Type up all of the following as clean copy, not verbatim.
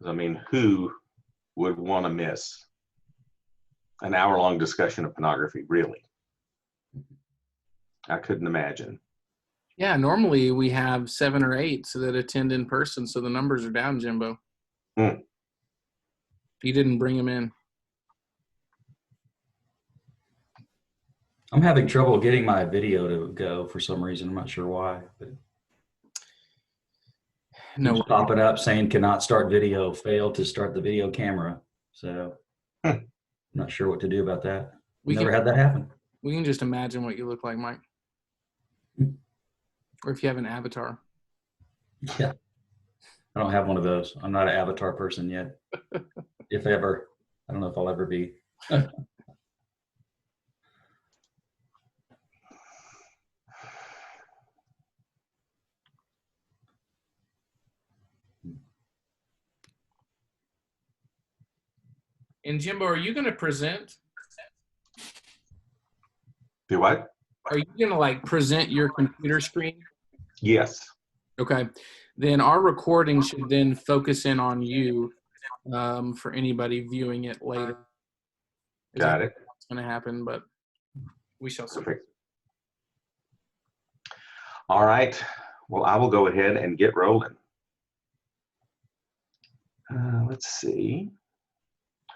I mean, who would want to miss an hour-long discussion of pornography, really? I couldn't imagine. Yeah, normally we have 7 or 8 that attend in person, so the numbers are down, Jimbo. You didn't bring them in. I'm having trouble getting my video to go for some reason. I'm not sure why, but No, keeps popping up saying cannot start video, failed to start the video camera. So I'm not sure what to do about that. Never had that happen. We can just imagine what you look like, Mike. Or if you have an avatar. Yeah. I don't have one of those. I'm not an avatar person yet. If ever. I don't know if I'll ever be. And Jimbo, are you going to present? Do what? Are you going to like present your computer screen? Yes. Okay. Then our recording should then focus in on you for anybody viewing it later. Got it. It's going to happen, but we shall see. Perfect. All right. Well, I will go ahead and get rolling. Let's see.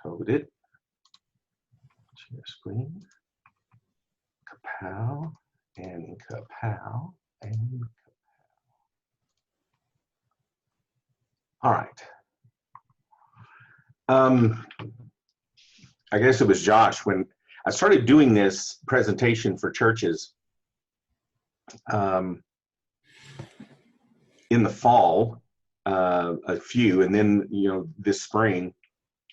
Code it. Share screen. Kapow and kapow and kapow. All right. I guess it was Josh when I started doing this presentation for churches in the fall, a few, and then, this spring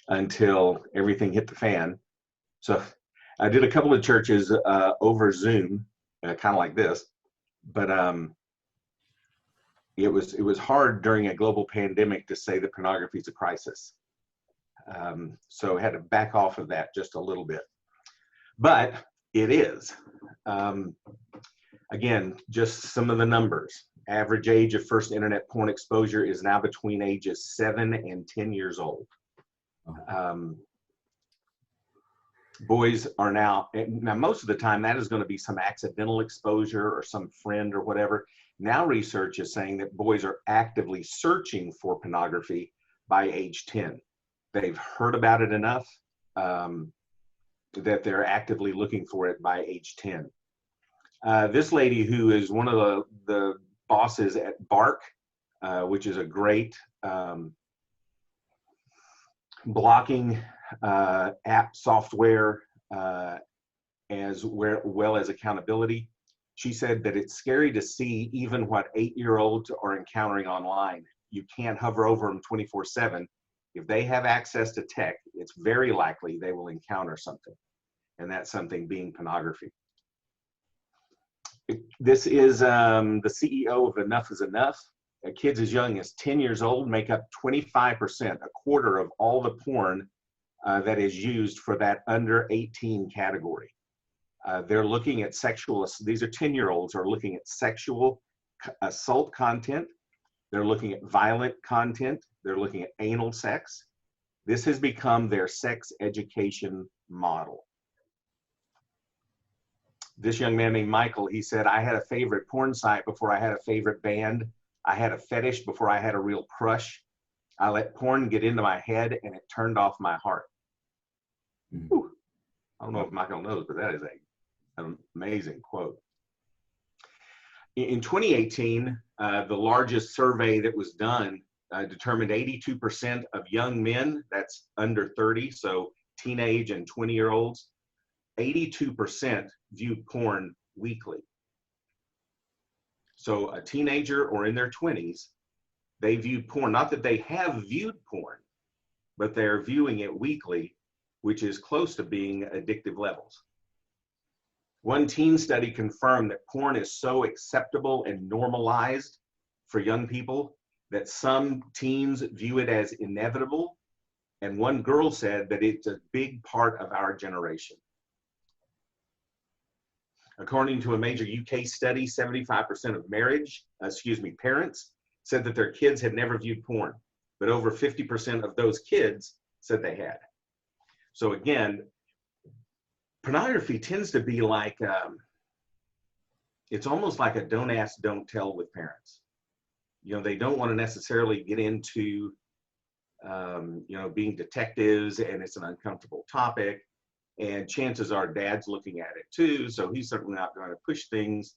until everything hit the fan. So I did a couple of churches over Zoom, kind of like this, but it was hard during a global pandemic to say that pornography is a crisis. So I had to back off of that just a little bit, but it is. Again, just some of the numbers. Average age of first internet porn exposure is now between ages 7 and 10 years old. Boys are now most of the time that is going to be some accidental exposure or some friend or whatever. Now research is saying that boys are actively searching for pornography by age 10. They've heard about it enough that they're actively looking for it by age 10. This lady who is one of the bosses at Bark, which is a great blocking app software as well as accountability. She said that it's scary to see even what 8-year-olds are encountering online. You can't hover over them 24/7. If they have access to tech, it's very likely they will encounter something, and that something being pornography. This is the CEO of Enough is Enough. Kids as young as 10 years old make up 25%, a quarter of all the porn that is used for that under 18 category. They're looking at these are 10-year-olds are looking at sexual assault content. They're looking at violent content. They're looking at anal sex. This has become their sex education model. This young man named Michael, he said, I had a favorite porn site before I had a favorite band. I had a fetish before I had a real crush. I let porn get into my head and it turned off my heart. Whew. I don't know if Michael knows, but that is an amazing quote. In 2018, the largest survey that was done determined 82% of young men, that's under 30, so teenage and 20-year-olds, 82% viewed porn weekly. So a teenager or in their 20s, they viewed porn, not that they have viewed porn, but they're viewing it weekly, which is close to being addictive levels. One teen study confirmed that porn is so acceptable and normalized for young people that some teens view it as inevitable. And one girl said that it's a big part of our generation. According to a major UK study, 75% of parents said that their kids had never viewed porn. but over 50% of those kids said they had. So again, pornography tends to be like, it's almost like a don't ask, don't tell with parents. You know, they don't want to necessarily get into, you know, being detectives, and it's an uncomfortable topic. And chances are dad's looking at it too, so he's certainly not going to push things.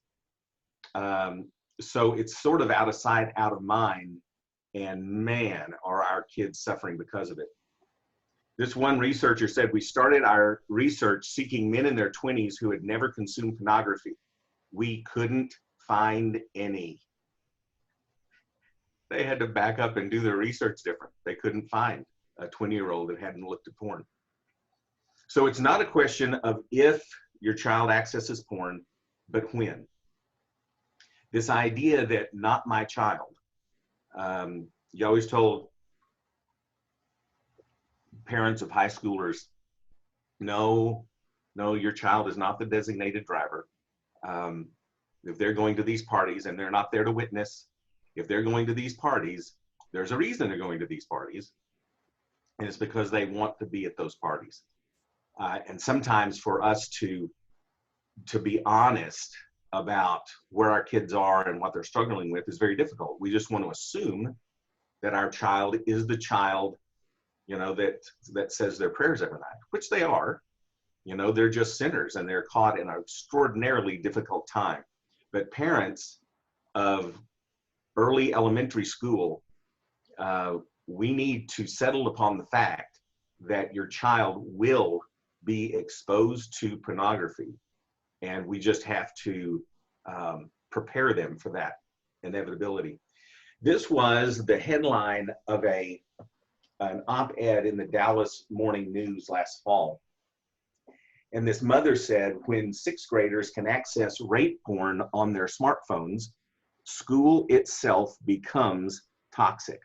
So it's sort of out of sight, out of mind, and man, are our kids suffering because of it. This one researcher said, we started our research seeking men in their 20s who had never consumed pornography. We couldn't find any. They had to back up and do their research different. They couldn't find a 20-year-old that hadn't looked at porn. So it's not a question of if your child accesses porn, but when. This idea that not my child, you always told parents of high schoolers, no, your child is not the designated driver. If they're going to these parties and they're not there to witness, if they're going to these parties, there's a reason they're going to these parties. And it's because they want to be at those parties. And sometimes for us to be honest about where our kids are and what they're struggling with is very difficult. We just want to assume that our child is the child, you know, that says their prayers every night, which they are. You know, they're just sinners and they're caught in an extraordinarily difficult time. But parents of early elementary school, we need to settle upon the fact that your child will be exposed to pornography. And we just have to prepare them for that inevitability. This was the headline of an op-ed in the Dallas Morning News last fall. And this mother said, when sixth graders can access rape porn on their smartphones, school itself becomes toxic.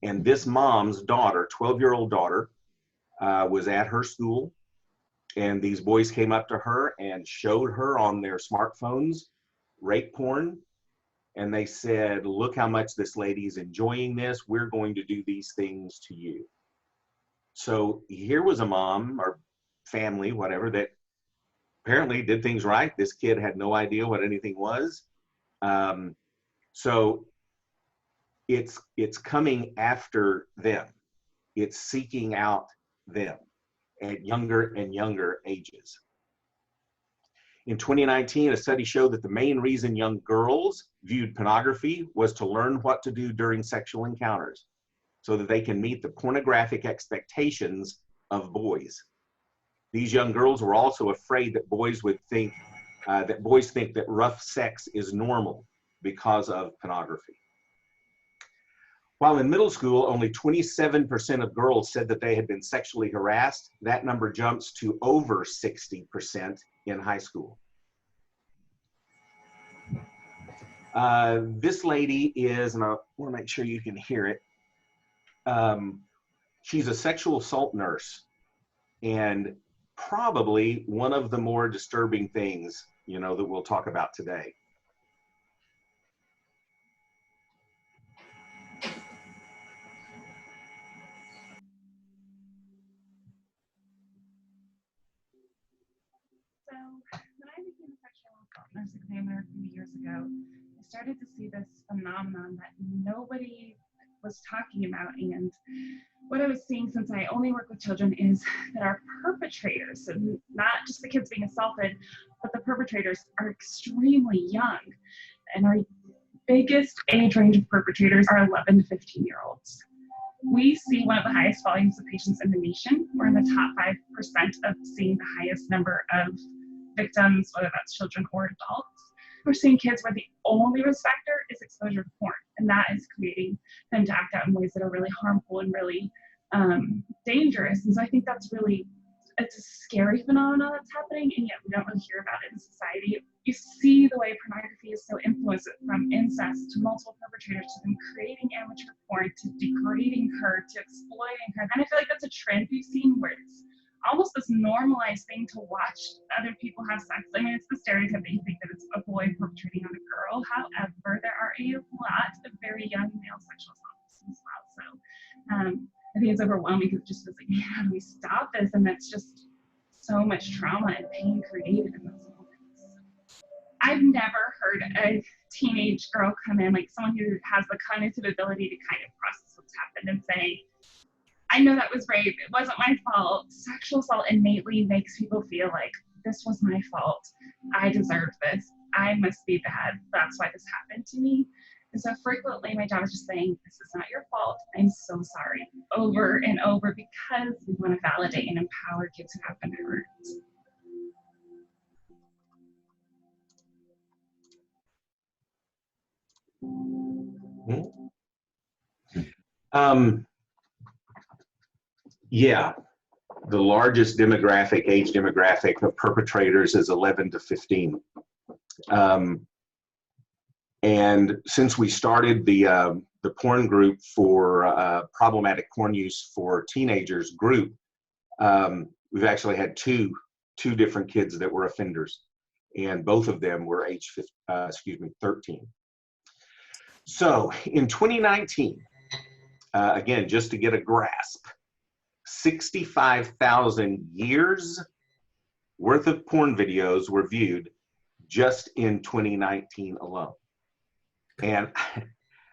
And this mom's daughter, 12-year-old daughter, was at her school. And these boys came up to her and showed her on their smartphones rape porn. And they said, look how much this lady's enjoying this. We're going to do these things to you. So here was a mom or family, whatever, that apparently did things right. This kid had no idea what anything was. So it's coming after them. It's seeking out them at younger and younger ages. In 2019, a study showed that the main reason young girls viewed pornography was to learn what to do during sexual encounters so that they can meet the pornographic expectations of boys. These young girls were also afraid that boys think that rough sex is normal because of pornography. While in middle school, only 27% of girls said that they had been sexually harassed. That number jumps to over 60% in high school. This lady is, and I want to make sure you can hear it, she's a sexual assault nurse, and probably one of the more disturbing things, you know, that we'll talk about today. So when I became a sexual assault nurse examiner a few years ago, I started to see this phenomenon that nobody was talking about. And what I was seeing, since I only work with children, is that our perpetrators, and not just the kids being assaulted, but the perpetrators are extremely young. And our biggest age range of perpetrators are 11 to 15-year-olds. We see one of the highest volumes of patients in the nation. We're in the top 5% of seeing the highest number of victims, whether that's children or adults. We're seeing kids where the only risk factor is exposure to porn, and that is creating them to act out in ways that are really harmful and really dangerous. And so I think that's really, it's a scary phenomenon that's happening, and yet we don't really hear about it in society. You see the way pornography is so influenced, from incest to multiple perpetrators to them creating amateur porn to degrading her to exploiting her. And I feel like that's a trend we've seen where it's almost this normalized thing to watch other people have sex. I mean, it's the stereotype that you think that it's a boy perpetrating on a girl. However, there are a lot of very young male sexual assaults as well. So I think it's overwhelming because it just feels like, man, how do we stop this? And that's just so much trauma and pain created in those moments. I've never heard a teenage girl come in, like someone who has the cognitive ability to kind of process what's happened and say, I know that was rape, it wasn't my fault. Sexual assault innately makes people feel like this was my fault. I deserve this. I must be bad. That's why this happened to me. And so frequently my job is just saying, this is not your fault. I'm so sorry, over and over, because we want to validate and empower kids who have been hurt. Yeah, the largest age demographic of perpetrators is 11 to 15. And since we started the porn group for problematic porn use for teenagers group, we've actually had two different kids that were offenders, and both of them were age 13. So in 2019, again, just to get a grasp, 65,000 years worth of porn videos were viewed just in 2019 alone. And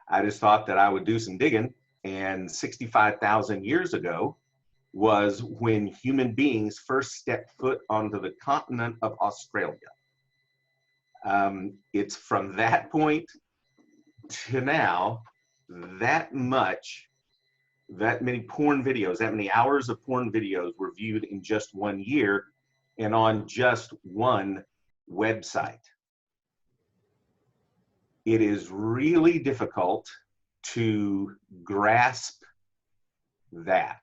I just thought that I would do some digging, and 65,000 years ago was when human beings first stepped foot onto the continent of Australia. It's from that point to now, that many porn videos, that many hours of porn videos were viewed in just 1 year and on just one website. It is really difficult to grasp that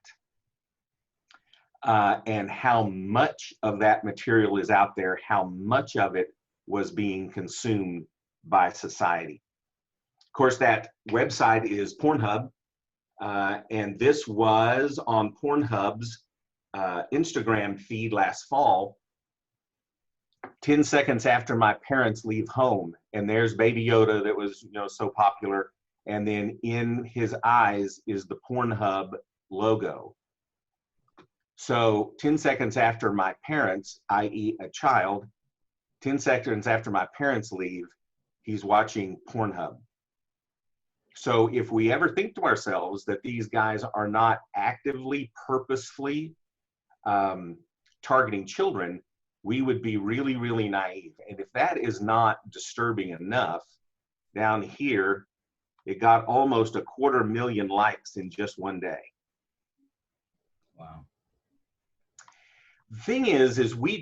and how much of that material is out there, how much of it was being consumed by society. Of course, that website is Pornhub, and this was on Pornhub's Instagram feed last fall. 10 seconds after my parents leave home, and there's Baby Yoda that was, so popular, and then in his eyes is the Pornhub logo. So 10 seconds after my parents, i.e. a child, 10 seconds after my parents leave, he's watching Pornhub. So if we ever think to ourselves that these guys are not actively, purposefully targeting children, we would be really, really naive. And if that is not disturbing enough, down here, it got almost 250,000 likes in just one day. Wow. The thing is we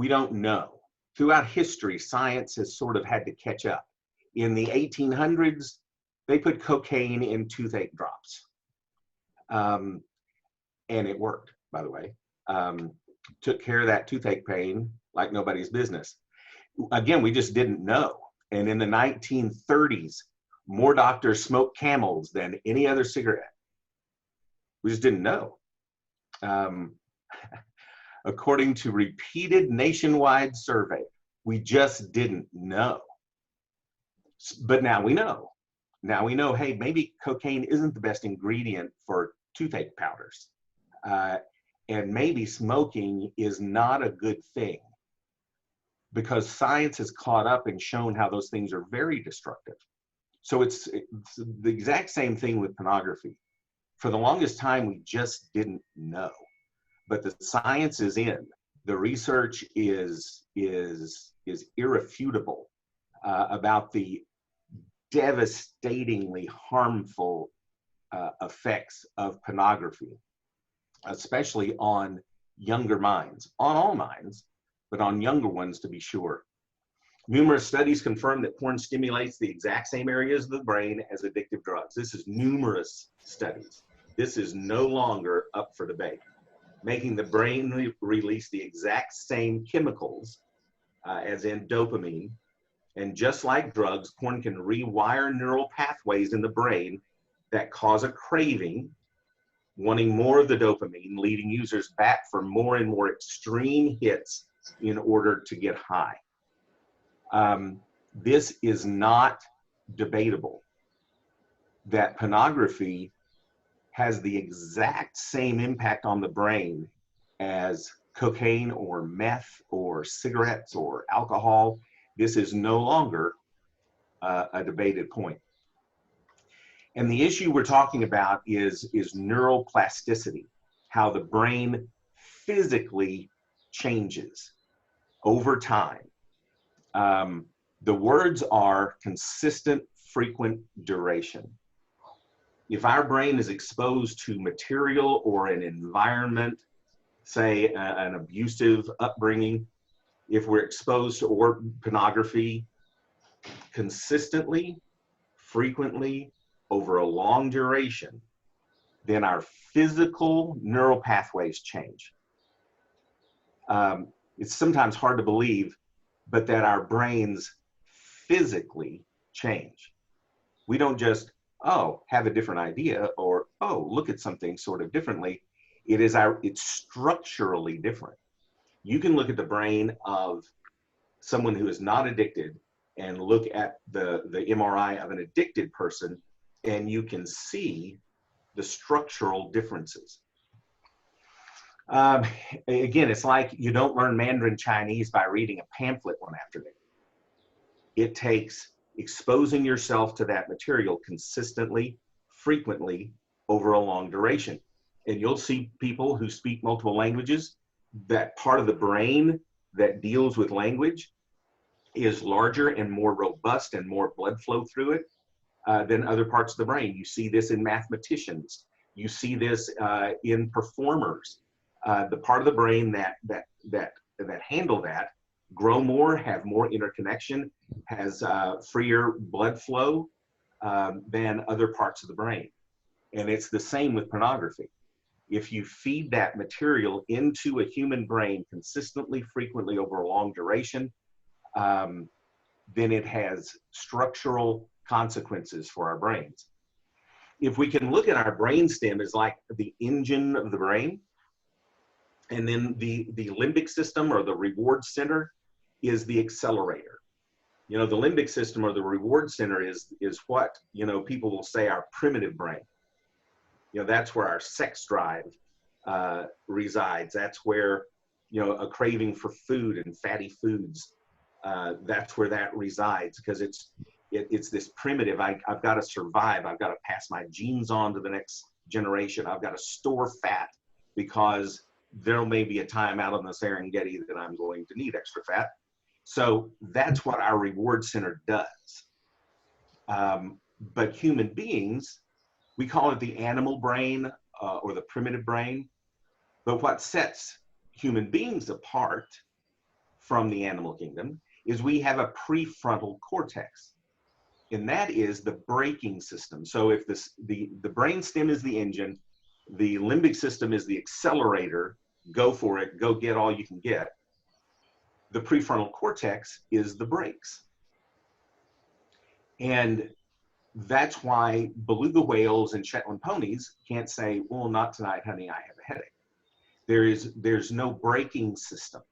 don't know. Throughout history, science has sort of had to catch up. In the 1800s, they put cocaine in toothache drops. And it worked, by the way. Took care of that toothache pain like nobody's business. Again, we just didn't know. And in the 1930s, more doctors smoked Camels than any other cigarette. We just didn't know. According to repeated nationwide survey, we just didn't know. But now we know. Now we know, hey, maybe cocaine isn't the best ingredient for toothache powders. And maybe smoking is not a good thing, because science has caught up and shown how those things are very destructive. So it's the exact same thing with pornography. For the longest time, we just didn't know. But the science is in. The research is irrefutable about the devastatingly harmful effects of pornography, especially on younger minds, on all minds, but on younger ones to be sure. Numerous studies confirm that porn stimulates the exact same areas of the brain as addictive drugs. This is numerous studies. This is no longer up for debate. Making the brain release the exact same chemicals, as in dopamine. And just like drugs, porn can rewire neural pathways in the brain that cause a craving, wanting more of the dopamine, leading users back for more and more extreme hits in order to get high. This is not debatable. that pornography has the exact same impact on the brain as cocaine or meth or cigarettes or alcohol. This is no longer a debated point. And the issue we're talking about is neuroplasticity, how the brain physically changes over time. The words are consistent, frequent, duration. If our brain is exposed to material or an environment, say an abusive upbringing, if we're exposed to pornography consistently, frequently, over a long duration, then our physical neural pathways change. It's sometimes hard to believe, but that our brains physically change. We don't just, oh, have a different idea, or, oh, look at something sort of differently. It's structurally different. You can look at the brain of someone who is not addicted and look at the MRI of an addicted person, and you can see the structural differences. Again, it's like you don't learn Mandarin Chinese by reading a pamphlet one afternoon. It takes exposing yourself to that material consistently, frequently, over a long duration. And you'll see people who speak multiple languages, that part of the brain that deals with language is larger and more robust and more blood flow through it than other parts of the brain. You see this in mathematicians. You see this in performers. The part of the brain that handle that grow more, have more interconnection, has freer blood flow than other parts of the brain. And it's the same with pornography. If you feed that material into a human brain consistently, frequently, over a long duration, then it has structural consequences for our brains. If we can look at our brainstem as like the engine of the brain, and then the limbic system or the reward center is the accelerator. You know, the limbic system or the reward center is what, you know, people will say our primitive brain. You know, that's where our sex drive resides. That's where, you know, a craving for food and fatty foods, that's where that resides, because it's this primitive, I've got to survive. I've got to pass my genes on to the next generation. I've got to store fat because there may be a time out on the Serengeti that I'm going to need extra fat. So that's what our reward center does. But human beings, we call it the animal brain or the primitive brain. But what sets human beings apart from the animal kingdom is we have a prefrontal cortex. And that is the braking system. So if the brainstem is the engine, the limbic system is the accelerator, go for it, go get all you can get. The prefrontal cortex is the brakes. And that's why beluga whales and Shetland ponies can't say, well, not tonight, honey, I have a headache. There's no braking system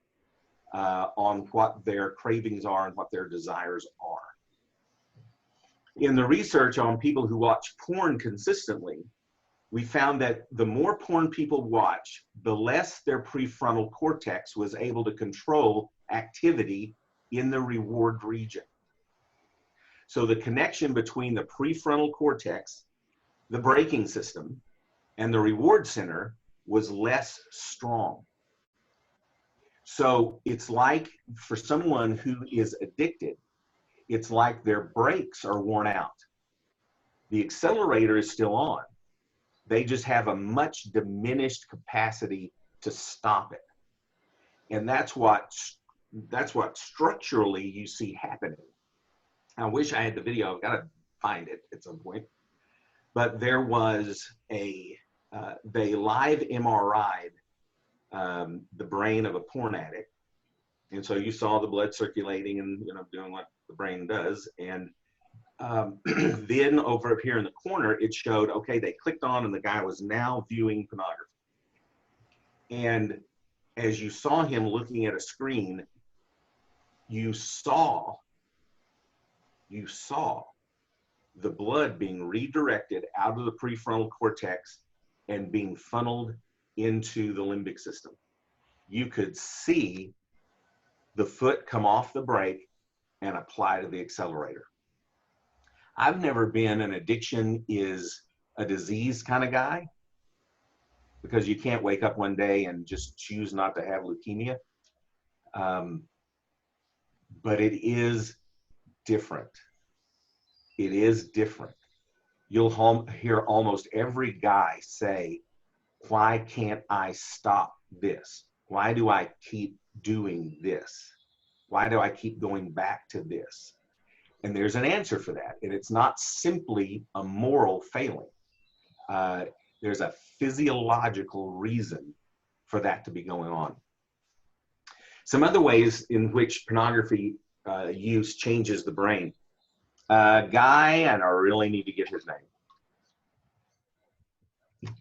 on what their cravings are and what their desires are. In the research on people who watch porn consistently, we found that the more porn people watch, the less their prefrontal cortex was able to control activity in the reward region. So the connection between the prefrontal cortex, the braking system, and the reward center was less strong. So it's like for someone who is addicted, it's like their brakes are worn out. The accelerator is still on. They just have a much diminished capacity to stop it. And that's what structurally you see happening. I wish I had the video. I've got to find it at some point. But there was they live MRI'd the brain of a porn addict. And so you saw the blood circulating and, you know, doing what the brain does. And then over up here in the corner, it showed, okay, they clicked on and the guy was now viewing pornography. And as you saw him looking at a screen, you saw the blood being redirected out of the prefrontal cortex and being funneled into the limbic system. You could see the foot come off the brake and apply to the accelerator. I've never been an addiction is a disease kind of guy, because you can't wake up one day and just choose not to have leukemia. But it is different. It is different. You'll hear almost every guy say, why can't I stop this? Why do I keep doing this? Why do I keep going back to this? And there's an answer for that. And it's not simply a moral failing. There's a physiological reason for that to be going on. Some other ways in which pornography use changes the brain. Guy, and I really need to get his name.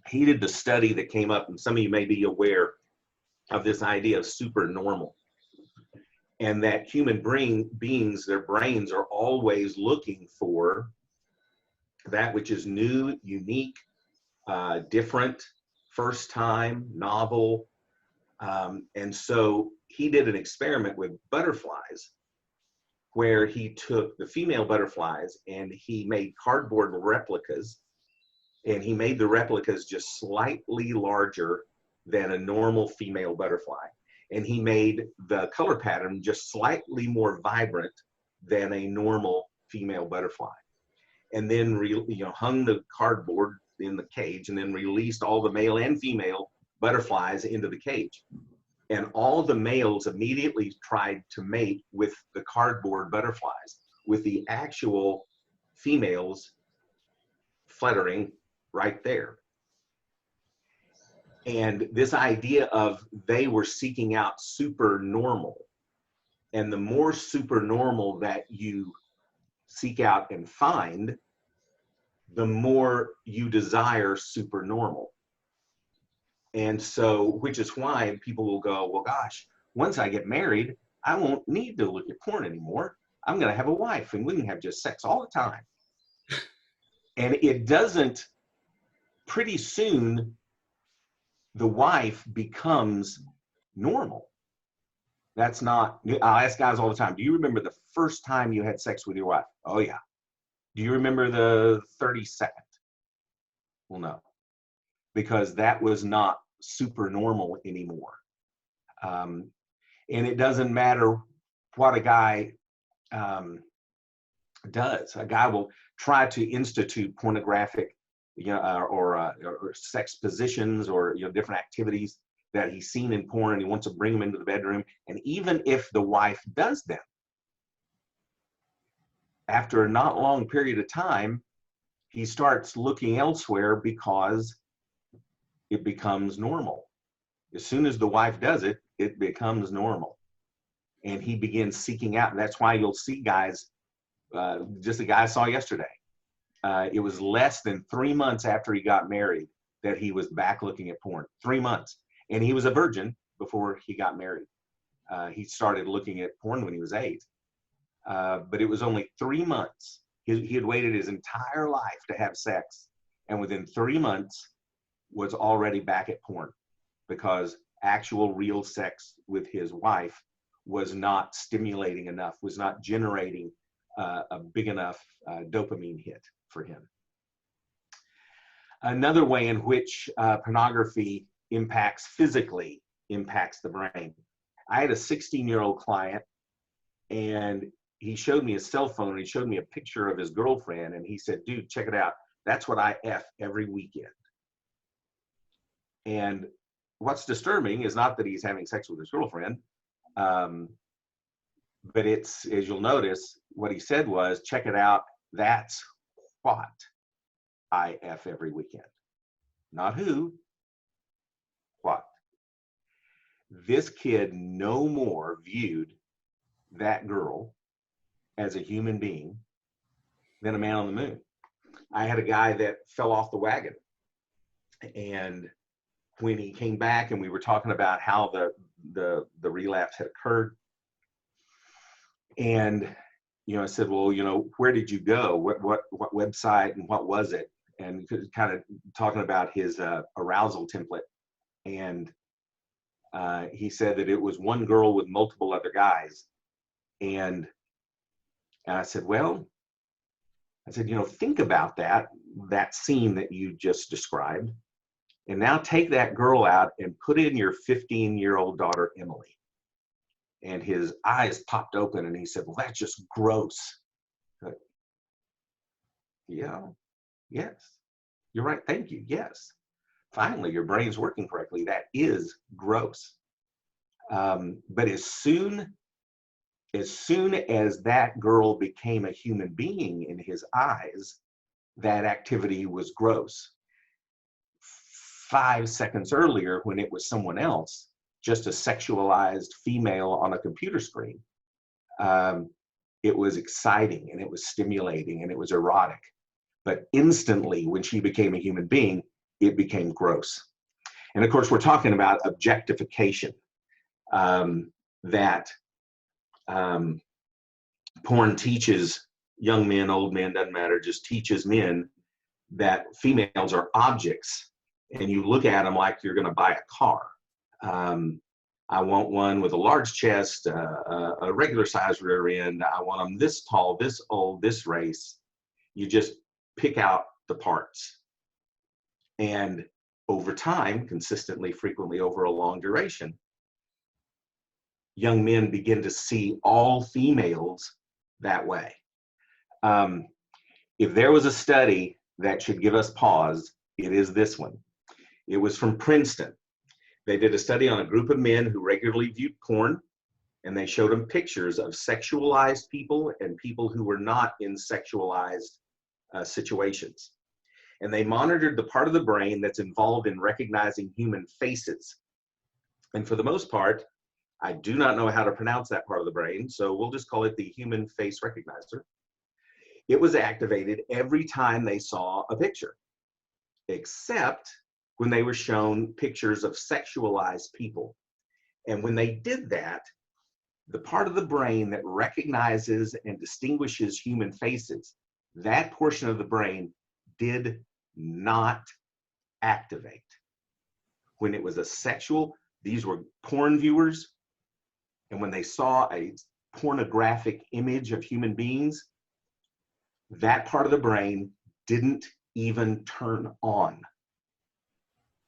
He did the study that came up, and some of you may be aware of this idea of supernormal. And that human beings, their brains are always looking for that which is new, unique, different, first time, novel. And so he did an experiment with butterflies where he took the female butterflies and he made cardboard replicas, and he made the replicas just slightly larger than a normal female butterfly. And he made the color pattern just slightly more vibrant than a normal female butterfly. And then hung the cardboard in the cage and then released all the male and female butterflies into the cage. And all the males immediately tried to mate with the cardboard butterflies, with the actual females fluttering right there. And this idea of they were seeking out supernormal, and the more supernormal that you seek out and find, the more you desire supernormal. And so, which is why people will go, well, gosh, once I get married, I won't need to look at porn anymore. I'm going to have a wife and we can have just sex all the time. And it doesn't, pretty soon, the wife becomes normal. That's not, I ask guys all the time, do you remember the first time you had sex with your wife? Oh, yeah. Do you remember the 32nd? Well, no, because that was not super normal anymore. And it doesn't matter what a guy does. A guy will try to institute pornographic, or sex positions, or different activities that he's seen in porn, and he wants to bring them into the bedroom. And even if the wife does them, after a not long period of time, he starts looking elsewhere because it becomes normal. As soon as the wife does it, it becomes normal. And he begins seeking out. And that's why you'll see guys, just a guy I saw yesterday. It was less than 3 months after he got married that he was back looking at porn. 3 months. And he was a virgin before he got married. He started looking at porn when he was 8. But it was only 3 months. He had waited his entire life to have sex. And within 3 months was already back at porn, because actual real sex with his wife was not stimulating enough, was not generating a big enough dopamine hit for him. Another way in which pornography physically impacts the brain. I had a 16-year-old client, and he showed me his cell phone, and he showed me a picture of his girlfriend, and he said, dude, check it out. That's what I F every weekend. And what's disturbing is not that he's having sex with his girlfriend, but it's, as you'll notice, what he said was, check it out, that's what I F every weekend. Not who, what. This kid no more viewed that girl as a human being than a man on the moon. I had a guy that fell off the wagon, and when he came back and we were talking about how the relapse had occurred, and I said, well, where did you go? What website and what was it? And kind of talking about his arousal template. And he said that it was one girl with multiple other guys. And I said, think about that scene that you just described. And now take that girl out and put in your 15-year-old daughter, Emily. And his eyes popped open and he said, well, that's just gross. But, yeah, yes, you're right. Thank you. Yes. Finally, your brain's working correctly. That is gross. But as soon as that girl became a human being in his eyes, that activity was gross. 5 seconds earlier, when it was someone else, just a sexualized female on a computer screen, it was exciting and it was stimulating and it was erotic. But instantly, when she became a human being, it became gross. And of course, we're talking about objectification, that porn teaches young men, old men, doesn't matter, just teaches men that females are objects, and you look at them like you're going to buy a car. I want one with a large chest, a regular size rear end. I want them this tall, this old, this race. You just pick out the parts. And over time, consistently, frequently, over a long duration, young men begin to see all females that way. If there was a study that should give us pause, it is this one. It was from Princeton. They did a study on a group of men who regularly viewed porn, and they showed them pictures of sexualized people and people who were not in sexualized situations. And they monitored the part of the brain that's involved in recognizing human faces. And for the most part, I do not know how to pronounce that part of the brain, so we'll just call it the human face recognizer. It was activated every time they saw a picture, except when they were shown pictures of sexualized people. And when they did that, the part of the brain that recognizes and distinguishes human faces, that portion of the brain did not activate. When it was a sexual, these were porn viewers, and when they saw a pornographic image of human beings, that part of the brain didn't even turn on.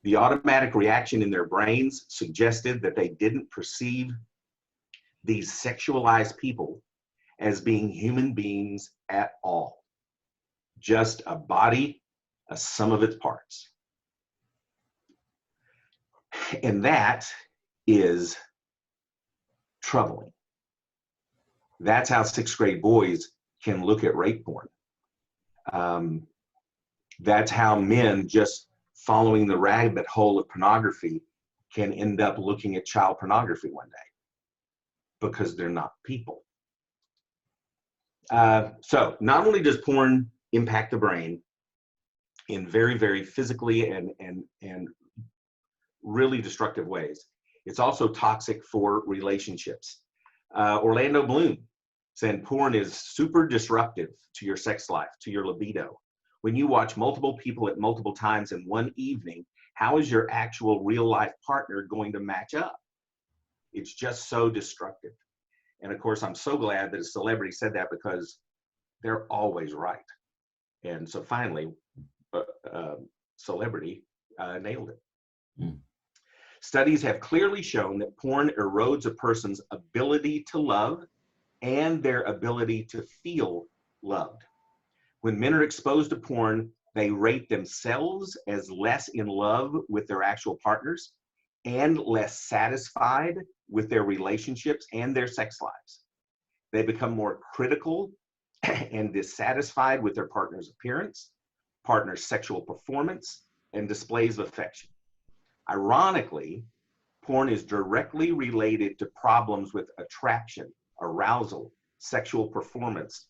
The automatic reaction in their brains suggested that they didn't perceive these sexualized people as being human beings at all. Just a body, a sum of its parts. And that is troubling. That's how 6th grade boys can look at rape porn. That's how men just following the rabbit hole of pornography can end up looking at child pornography one day, because they're not people. So not only does porn impact the brain in very, very physically and really destructive ways, it's also toxic for relationships. Orlando Bloom said porn is super disruptive to your sex life, to your libido. When you watch multiple people at multiple times in one evening, how is your actual real life partner going to match up? It's just so destructive. And of course, I'm so glad that a celebrity said that, because they're always right. And so finally, celebrity nailed it. Mm. Studies have clearly shown that porn erodes a person's ability to love and their ability to feel loved. When men are exposed to porn, they rate themselves as less in love with their actual partners and less satisfied with their relationships and their sex lives. They become more critical and dissatisfied with their partner's appearance, partner's sexual performance, and displays of affection. Ironically, porn is directly related to problems with attraction, arousal, sexual performance,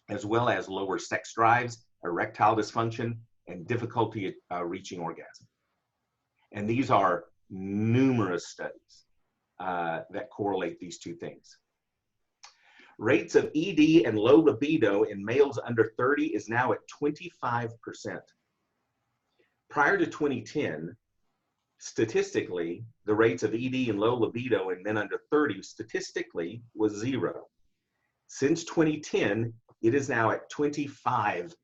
as well as lower sex drives, erectile dysfunction, and difficulty reaching orgasm. And these are numerous studies that correlate these two things. Rates of ED and low libido in males under 30 is now at 25%. Prior to 2010, statistically, the rates of ED and low libido in men under 30 statistically was 0. Since 2010, it is now at 25%.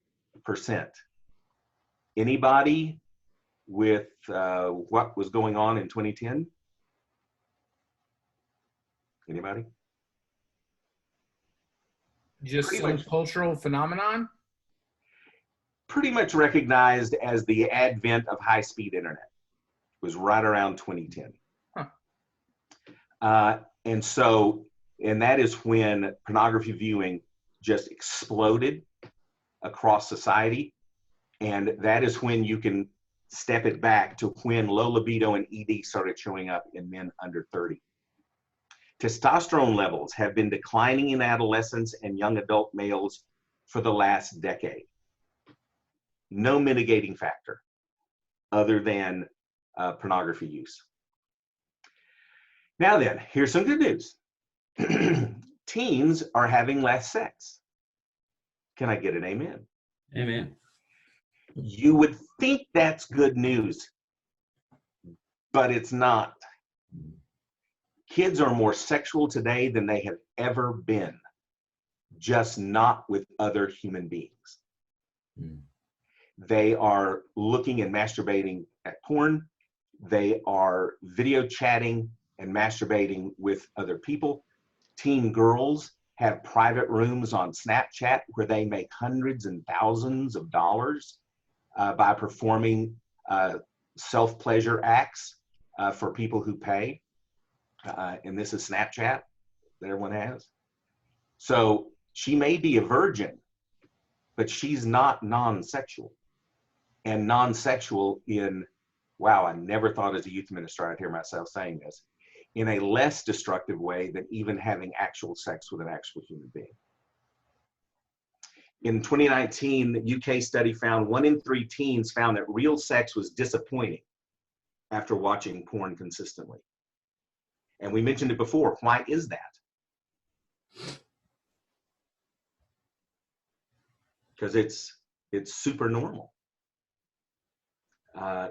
Anybody with what was going on in 2010? Anybody? Just Pretty some much. cultural phenomenon? Pretty much recognized as the advent of high-speed internet. It was right around 2010. Huh. And that is when pornography viewing just exploded across society. And that is when you can step it back to when low libido and ED started showing up in men under 30. Testosterone levels have been declining in adolescents and young adult males for the last decade. No mitigating factor other than pornography use. Now then, here's some good news. Teens are having less sex. Can I get an amen? Amen. You would think that's good news, but it's not. Kids are more sexual today than they have ever been, just not with other human beings. They are looking and masturbating at porn. They are video chatting and masturbating with other people. Teen girls have private rooms on Snapchat where they make hundreds and thousands of dollars by performing self-pleasure acts for people who pay. And this is Snapchat that everyone has. So she may be a virgin, but she's not non-sexual. And non-sexual in, wow, I never thought as a youth minister I'd hear myself saying this, in a less destructive way than even having actual sex with an actual human being. In 2019, the UK study found 1 in 3 teens found that real sex was disappointing after watching porn consistently. And we mentioned it before. Why is that? Because it's super normal.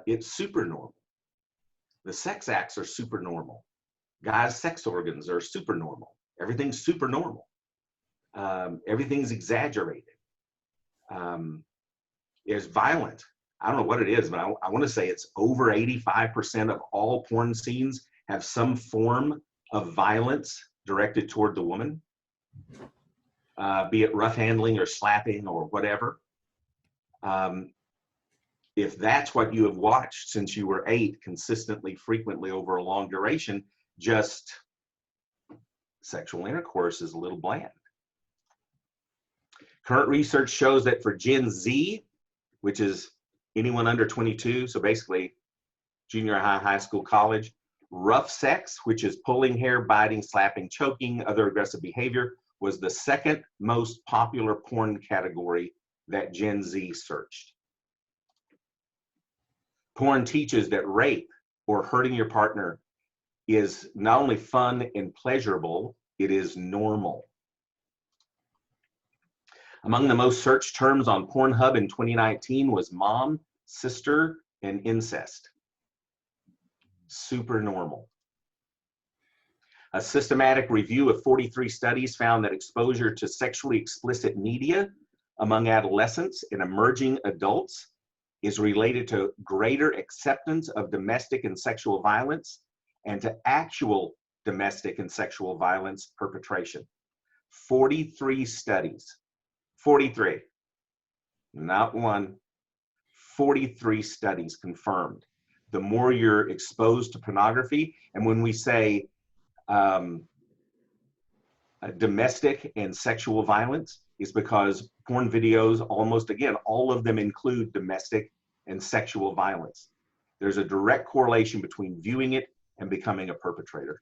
It's super normal. The sex acts are super normal. Guys' sex organs are super normal. Everything's super normal. Everything's exaggerated. It's violent. I don't know what it is, but I want to say it's over 85% of all porn scenes have some form of violence directed toward the woman, be it rough handling or slapping or whatever. If that's what you have watched since you were 8 consistently, frequently over a long duration, just sexual intercourse is a little bland. Current research shows that for Gen Z, which is anyone under 22, so basically junior high, high school, college, rough sex, which is pulling hair, biting, slapping, choking, other aggressive behavior, was the second most popular porn category that Gen Z searched. Porn teaches that rape or hurting your partner is not only fun and pleasurable, it is normal. Among the most searched terms on Pornhub in 2019 was mom, sister, and incest. Super normal. A systematic review of 43 studies found that exposure to sexually explicit media among adolescents and emerging adults is related to greater acceptance of domestic and sexual violence and to actual domestic and sexual violence perpetration. 43 studies. 43. Not one. 43 studies confirmed. The more you're exposed to pornography, and when we say domestic and sexual violence, is because porn videos, almost again, all of them include domestic and sexual violence. There's a direct correlation between viewing it and becoming a perpetrator.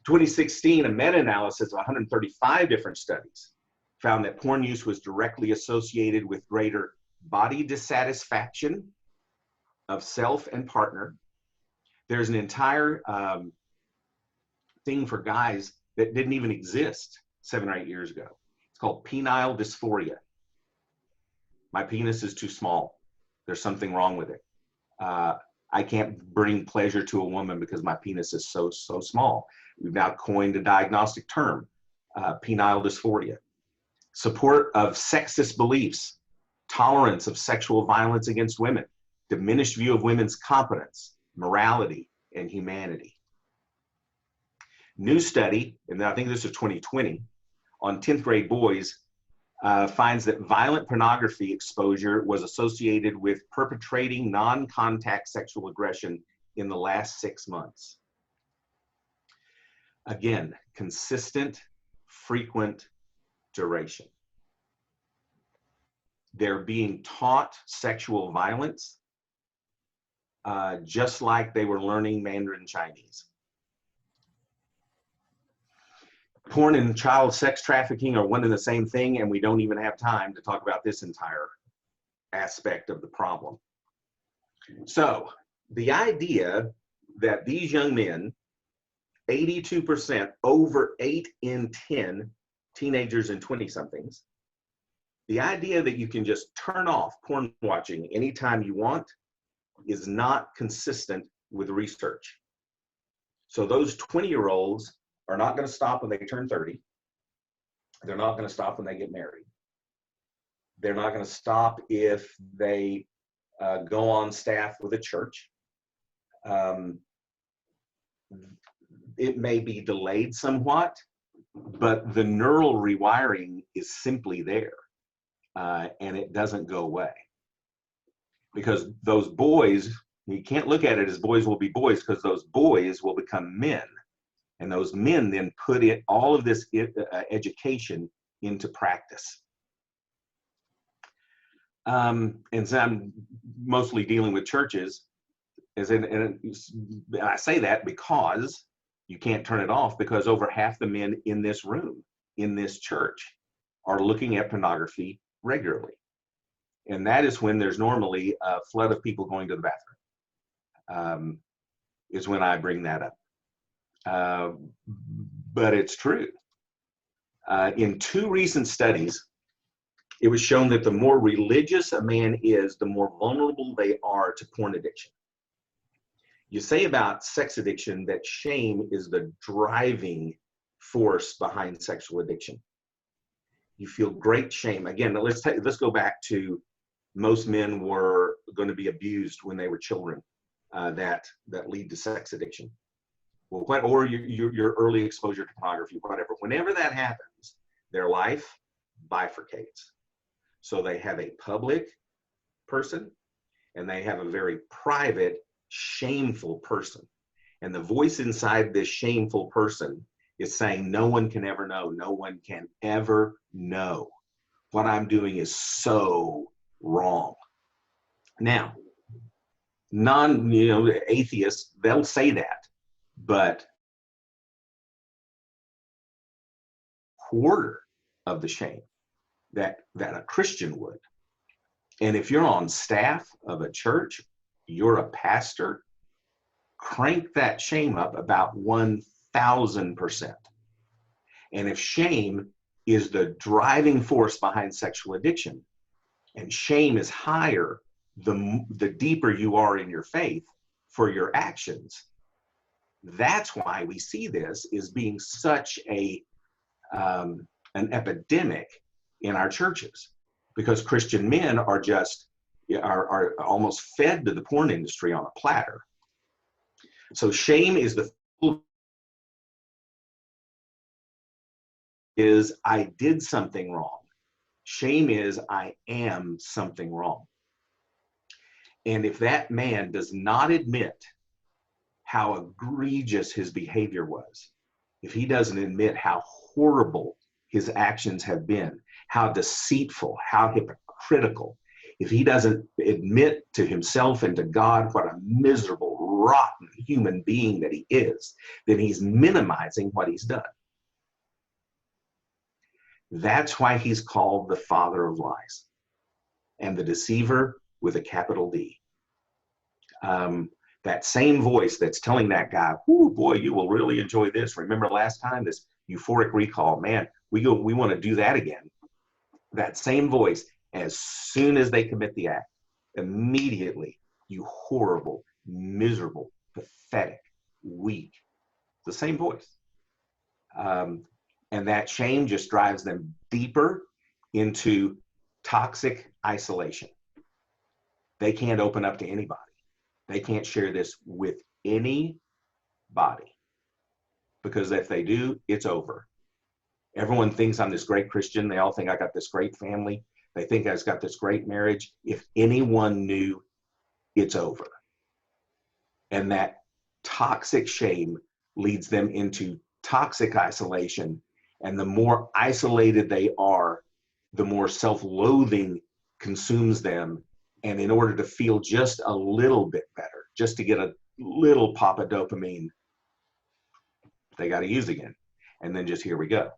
2016, a meta-analysis of 135 different studies found that porn use was directly associated with greater body dissatisfaction of self and partner. There's an entire thing for guys that didn't even exist 7 or 8 years ago. It's called penile dysphoria. My penis is too small. There's something wrong with it. I can't bring pleasure to a woman because my penis is so small. We've now coined a diagnostic term, penile dysphoria. Support of sexist beliefs, tolerance of sexual violence against women, diminished view of women's competence, morality, and humanity. New study, and I think this is 2020, on 10th grade boys finds that violent pornography exposure was associated with perpetrating non-contact sexual aggression in the last 6 months. Again, consistent, frequent duration. They're being taught sexual violence just like they were learning Mandarin Chinese. Porn and child sex trafficking are one and the same thing, and we don't even have time to talk about this entire aspect of the problem. So the idea that these young men, 82%, over 8 in 10 teenagers and 20-somethings, the idea that you can just turn off porn watching anytime you want is not consistent with research. So those 20-year-olds are not going to stop when they turn 30. They're not going to stop when they get married. They're not going to stop if they go on staff with a church. It may be delayed somewhat, but the neural rewiring is simply there, and it doesn't go away. Because those boys, you can't look at it as boys will be boys, because those boys will become men. And those men then put all of this education into practice. And so I'm mostly dealing with churches, and I say that because you can't turn it off, because over half the men in this room, in this church, are looking at pornography regularly. And that is when there's normally a flood of people going to the bathroom, is when I bring that up. But it's true. In 2 recent studies, it was shown that the more religious a man is, the more vulnerable they are to porn addiction. You say about sex addiction that shame is the driving force behind sexual addiction. You feel great shame. Again, let's go back to most men were going to be abused when they were children, that lead to sex addiction. Well, or your early exposure to pornography, whatever. Whenever that happens, their life bifurcates. So they have a public person, and they have a very private, shameful person. And the voice inside this shameful person is saying, no one can ever know. No one can ever know. What I'm doing is so wrong. Now, atheists, they'll say that, but quarter of the shame that a Christian would. And if you're on staff of a church, you're a pastor, crank that shame up about 1,000%. And if shame is the driving force behind sexual addiction, and shame is higher the deeper you are in your faith for your actions, that's why we see this as being such an epidemic in our churches, because Christian men are almost fed to the porn industry on a platter. So shame is I did something wrong. Shame is I am something wrong. And if that man does not admit how egregious his behavior was, if he doesn't admit how horrible his actions have been, how deceitful, how hypocritical, if he doesn't admit to himself and to God what a miserable, rotten human being that he is, then he's minimizing what he's done. That's why he's called the father of lies and the deceiver with a capital D. That same voice that's telling that guy, "Ooh, boy, you will really enjoy this. Remember last time this, euphoric recall. Man, we want to do that again. That same voice, as soon as they commit the act, immediately, you horrible, miserable, pathetic, weak. The same voice. And that shame just drives them deeper into toxic isolation. They can't open up to anybody. They can't share this with anybody, because if they do, it's over. Everyone thinks I'm this great Christian. They all think I got this great family. They think I've got this great marriage. If anyone knew, it's over. And that toxic shame leads them into toxic isolation. And the more isolated they are, the more self-loathing consumes them. And in order to feel just a little bit better, just to get a little pop of dopamine, they got to use again. And then just here we go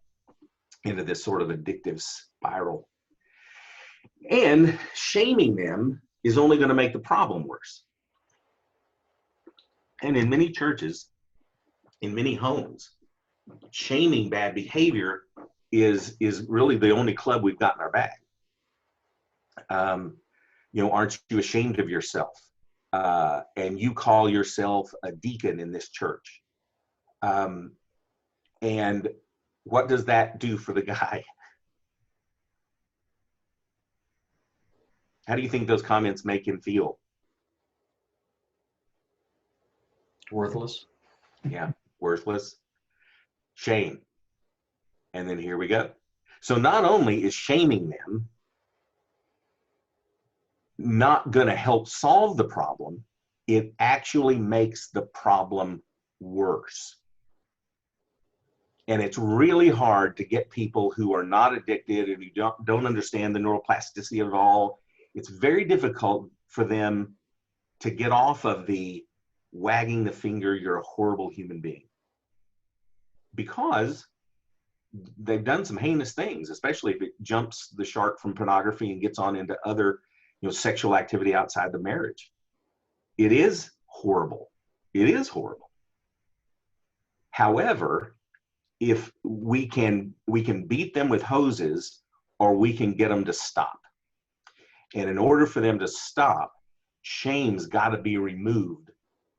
into this sort of addictive spiral. And shaming them is only going to make the problem worse. And in many churches, in many homes, shaming bad behavior is really the only club we've got in our bag. Aren't you ashamed of yourself? And you call yourself a deacon in this church. And what does that do for the guy? How do you think those comments make him feel? Worthless. Yeah, worthless. Shame. And then here we go. So not only is shaming them not going to help solve the problem, it actually makes the problem worse. And it's really hard to get people who are not addicted and who don't understand the neuroplasticity of it all. It's very difficult for them to get off of the wagging the finger, you're a horrible human being, because they've done some heinous things, especially if it jumps the shark from pornography and gets on into other, sexual activity outside the marriage. It is horrible. It is horrible. However, if we can beat them with hoses, or we can get them to stop. And in order for them to stop, shame's got to be removed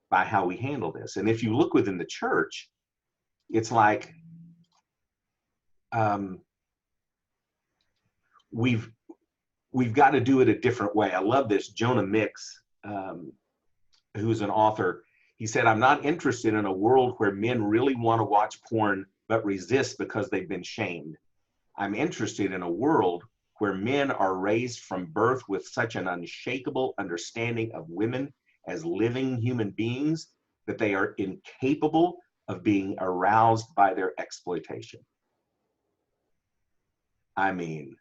by how we handle this. And if you look within the church, it's like we've got to do it a different way. I love this. Jonah Mix, who's an author, he said, "I'm not interested in a world where men really want to watch porn but resist because they've been shamed. I'm interested in a world where men are raised from birth with such an unshakable understanding of women as living human beings that they are incapable of being aroused by their exploitation." I mean,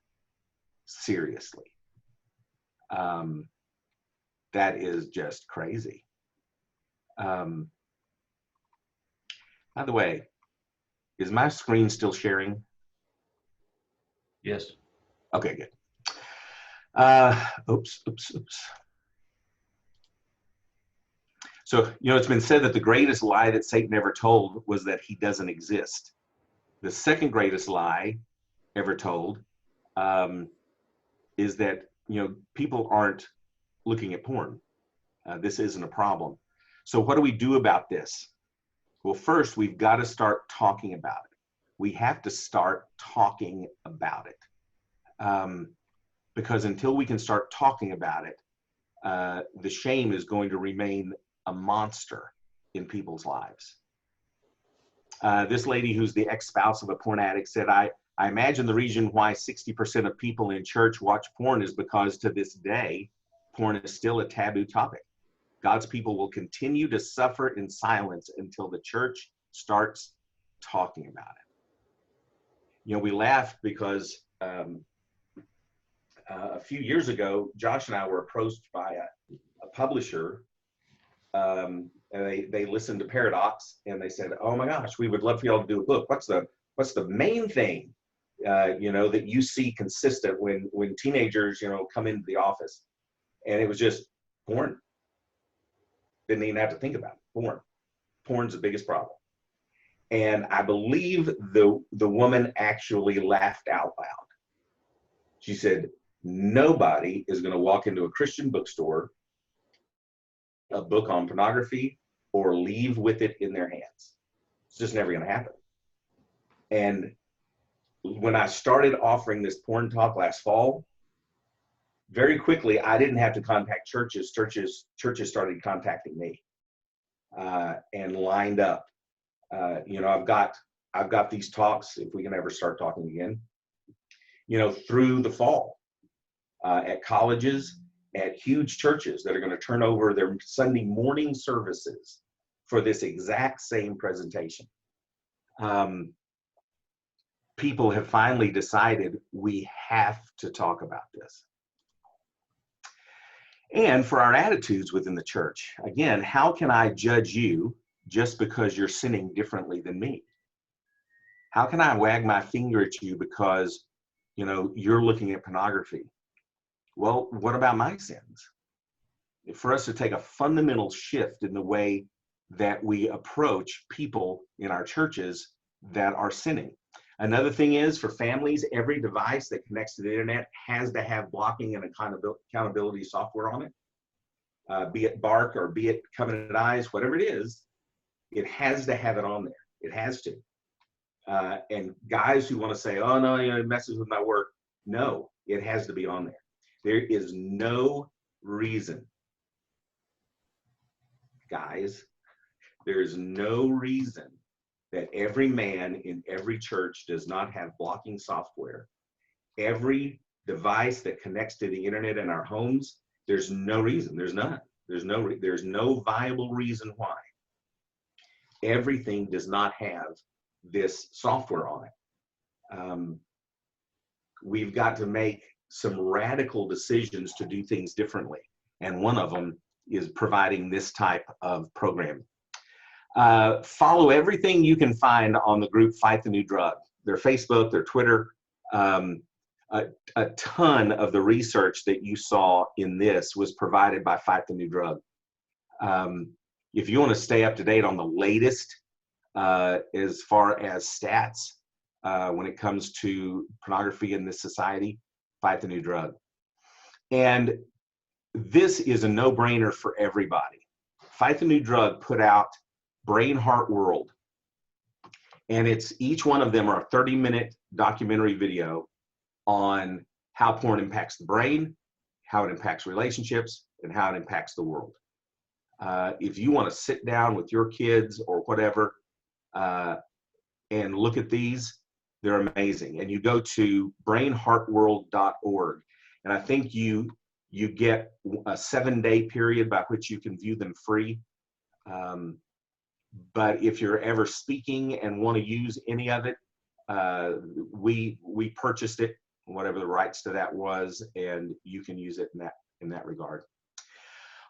seriously. That is just crazy. By the way, is my screen still sharing? Yes. Okay, good. Oops. So, it's been said that the greatest lie that Satan ever told was that he doesn't exist. The second greatest lie ever told is that, people aren't looking at porn. This isn't a problem. So what do we do about this? Well, first, we've got to start talking about it. We have to start talking about it. Because until we can start talking about it, the shame is going to remain a monster in people's lives. This lady who's the ex-spouse of a porn addict said, I imagine the reason why 60% of people in church watch porn is because to this day, porn is still a taboo topic. God's people will continue to suffer in silence until the church starts talking about it. We laughed because a few years ago, Josh and I were approached by a publisher, and they listened to Paradox, and they said, "Oh my gosh, we would love for y'all to do a book. What's the main thing, that you see consistent when teenagers, come into the office?" And it was just porn. Didn't even have to think about it. Porn's the biggest problem. And I believe the woman actually laughed out loud. She said, nobody is going to walk into a Christian bookstore, a book on pornography, or leave with it in their hands. It's just never going to happen. And when I started offering this porn talk last fall, very quickly, I didn't have to contact churches. Churches started contacting me and lined up. You know, I've got these talks, if we can ever start talking again, you know, through the fall at colleges, at huge churches that are going to turn over their Sunday morning services for this exact same presentation. People have finally decided we have to talk about this. And for our attitudes within the church, again, how can I judge you just because you're sinning differently than me? How can I wag my finger at you because, you know, you're looking at pornography? Well, what about my sins? For us to take a fundamental shift in the way that we approach people in our churches that are sinning. Another thing is, for families, every device that connects to the internet has to have blocking and accountability software on it. Be it Bark or be it Covenant Eyes, whatever it is, it has to have it on there. It has to. And guys who want to say, oh no, you know, it messes with my work. No, it has to be on there. There is no reason, guys, there is no reason that every man in every church does not have blocking software. Every device that connects to the internet in our homes, there's no reason. There's none. There's no viable reason why. Everything does not have this software on it. We've got to make some radical decisions to do things differently. And one of them is providing this type of program. Follow everything you can find on the group Fight the New Drug, their Facebook, their Twitter. A ton of the research that you saw in this was provided by Fight the New Drug. If you want to stay up to date on the latest as far as stats when it comes to pornography in this society, Fight the New Drug. And this is a no-brainer for everybody. Fight the New Drug put out Brain Heart World, and it's each one of them are a 30-minute documentary video on how porn impacts the brain, how it impacts relationships, and how it impacts the world. If you want to sit down with your kids or whatever and look at these, they're amazing. And you go to brainheartworld.org, and I think you get a 7-day period by which you can view them free. But if you're ever speaking and want to use any of it, we purchased it, whatever the rights to that was, and you can use it in that regard.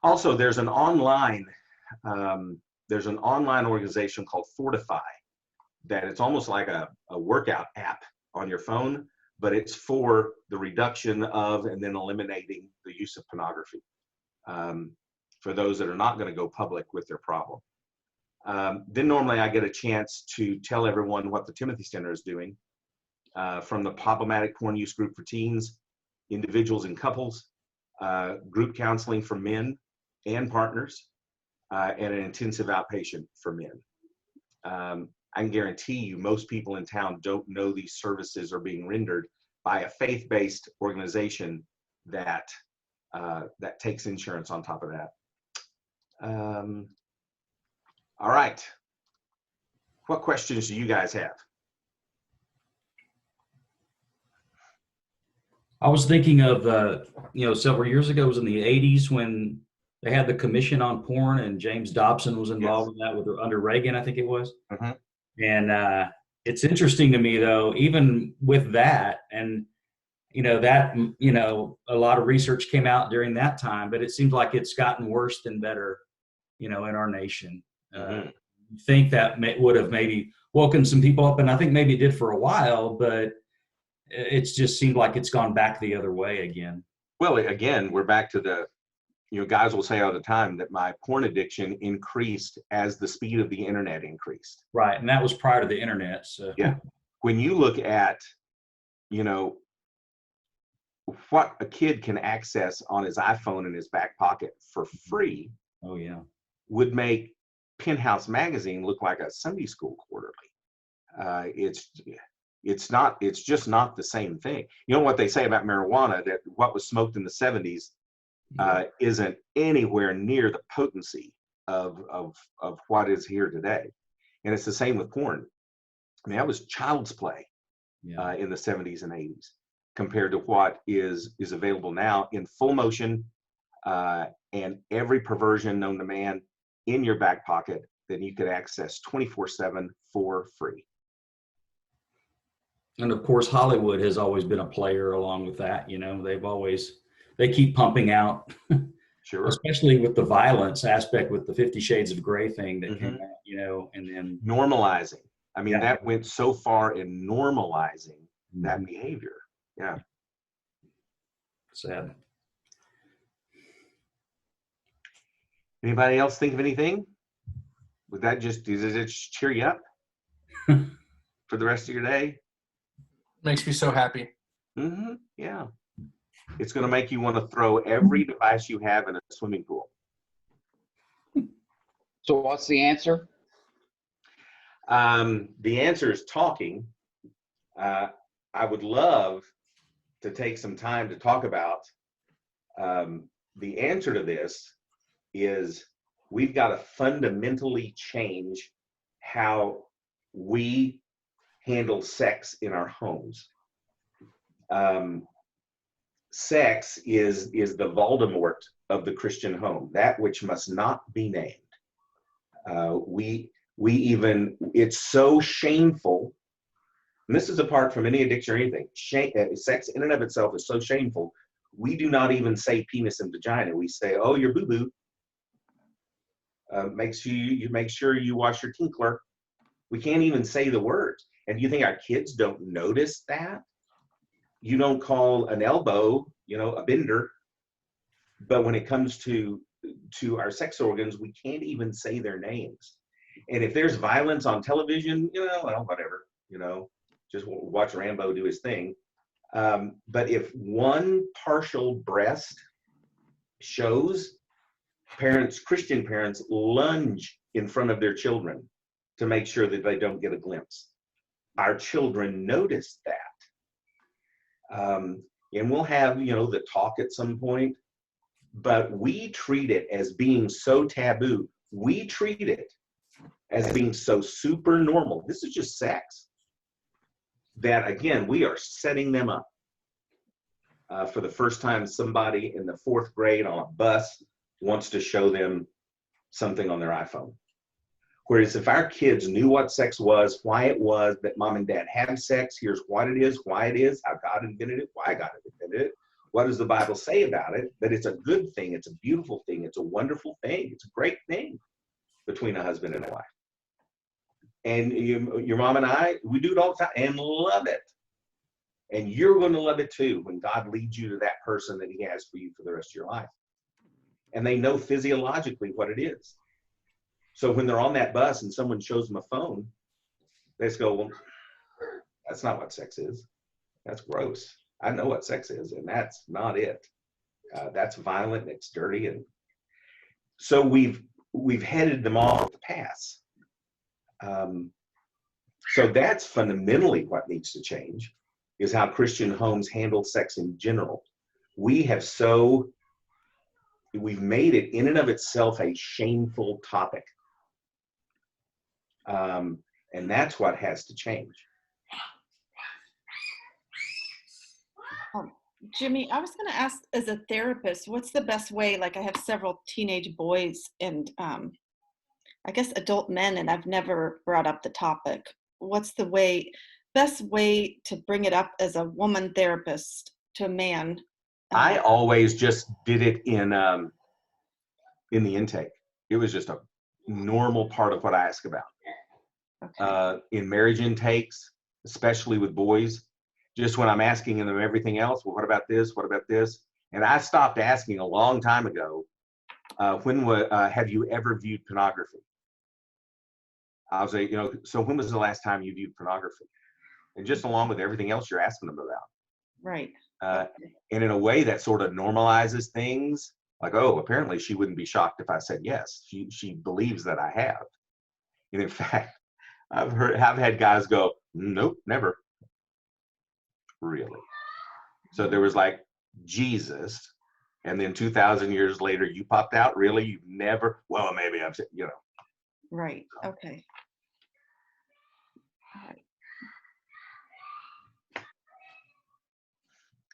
Also, there's an online organization called Fortify that it's almost like a workout app on your phone, but it's for the reduction of and then eliminating the use of pornography for those that are not going to go public with their problem. Then normally I get a chance to tell everyone what the Timothy Center is doing from the problematic porn use group for teens, individuals and couples, group counseling for men and partners, and an intensive outpatient for men. I can guarantee you most people in town don't know these services are being rendered by a faith-based organization that takes insurance on top of that. All right. What questions do you guys have? I was thinking of, several years ago, it was in the 80s when they had the Commission on Porn, and James Dobson was involved in that under Reagan, I think it was. Mhm. And it's interesting to me, though, even with that, and a lot of research came out during that time, but it seems like it's gotten worse than better, in our nation. Mm-hmm. I think that would have maybe woken some people up, and I think maybe it did for a while, but it's just seemed like it's gone back the other way again. Well, again, we're back to guys will say all the time that my porn addiction increased as the speed of the internet increased. Right. And that was prior to the internet. So Yeah. When you look at, what a kid can access on his iPhone in his back pocket for free, oh yeah. would make Penthouse magazine look like a Sunday school quarterly. It's just not the same thing. You know what they say about marijuana, that what was smoked in the 70s isn't anywhere near the potency of what is here today. And it's the same with porn. I mean, that was child's play in the 70s and 80s compared to what is available now in full motion, and every perversion known to man in your back pocket that you could access 24/7 for free. And of course, Hollywood has always been a player along with that. They keep pumping out, Sure. especially with the violence aspect with the 50 Shades of Grey thing that came out, and then normalizing. I mean, Yeah. that went so far in normalizing that Mhm. behavior. Yeah. Sad. Anybody else think of anything? Does it just cheer you up for the rest of your day? Makes me so happy. Yeah. It's going to make you want to throw every device you have in a swimming pool. So what's the answer? The answer is talking. I would love to take some time to talk about the answer to this is we've got to fundamentally change how we handle sex in our homes. Sex is the Voldemort of the Christian home, that which must not be named. It's so shameful, and this is apart from any addiction or anything. Sex in and of itself is so shameful. We do not even say penis and vagina. We say, "Oh, your boo-boo." Make sure you wash your tinkler. We can't even say the words. And do you think our kids don't notice that? You don't call an elbow, a bender. But when it comes to our sex organs, we can't even say their names. And if there's violence on television, well, whatever, just watch Rambo do his thing. But if one partial breast shows, Christian parents lunge in front of their children to make sure that they don't get a glimpse. Our children notice that. And we'll have, the talk at some point, but we treat it as being so taboo. We treat it as being so super normal. This is just sex. That, again, we are setting them up. For the first time, somebody in the 4th grade on a bus wants to show them something on their iPhone. Whereas if our kids knew what sex was, why it was that mom and dad had sex, here's what it is, why it is, how God invented it, why God invented it, what does the Bible say about it, that it's a good thing, it's a beautiful thing, it's a wonderful thing, it's a great thing between a husband and a wife. And your mom and I, we do it all the time and love it. And you're going to love it too when God leads you to that person that he has for you for the rest of your life. And they know physiologically what it is. So when they're on that bus and someone shows them a phone, they just go, well, that's not what sex is. That's gross. I know what sex is, and that's not it. That's violent and it's dirty. And so we've headed them off the pass. So that's fundamentally what needs to change, is how Christian homes handle sex in general. We've made it in and of itself a shameful topic. And that's what has to change. Jimmy, I was going to ask, as a therapist, what's the best way? Like, I have several teenage boys and I guess adult men, and I've never brought up the topic. What's the best way to bring it up as a woman therapist to a man? I always just did it in the intake. It was just a normal part of what I ask about. Okay. In marriage intakes, especially with boys, just when I'm asking them everything else, well, what about this? What about this? And I stopped asking a long time ago have you ever viewed pornography? I'll say, so when was the last time you viewed pornography? And just along with everything else you're asking them about. Right. And in a way that sort of normalizes things, like, oh, apparently she wouldn't be shocked if I said yes. She believes that I have. And in fact, I've had guys go, nope, never. Really? So there was like Jesus, and then 2,000 years later, you popped out. Really? You've never? Well, maybe I've, Right. Okay. All right.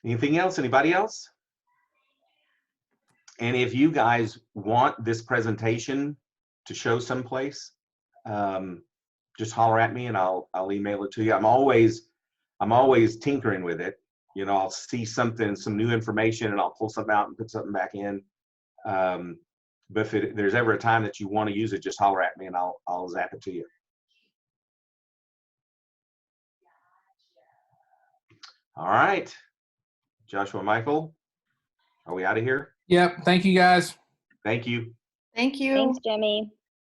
Anything else? Anybody else? And if you guys want this presentation to show someplace, just holler at me and I'll email it to you. I'm always tinkering with it. I'll see something, some new information, and I'll pull something out and put something back in. But if there's ever a time that you want to use it, just holler at me and I'll zap it to you. All right, Joshua, Michael, are we out of here? Yep. Thank you, guys. Thank you. Thank you. Thanks, Jimmy.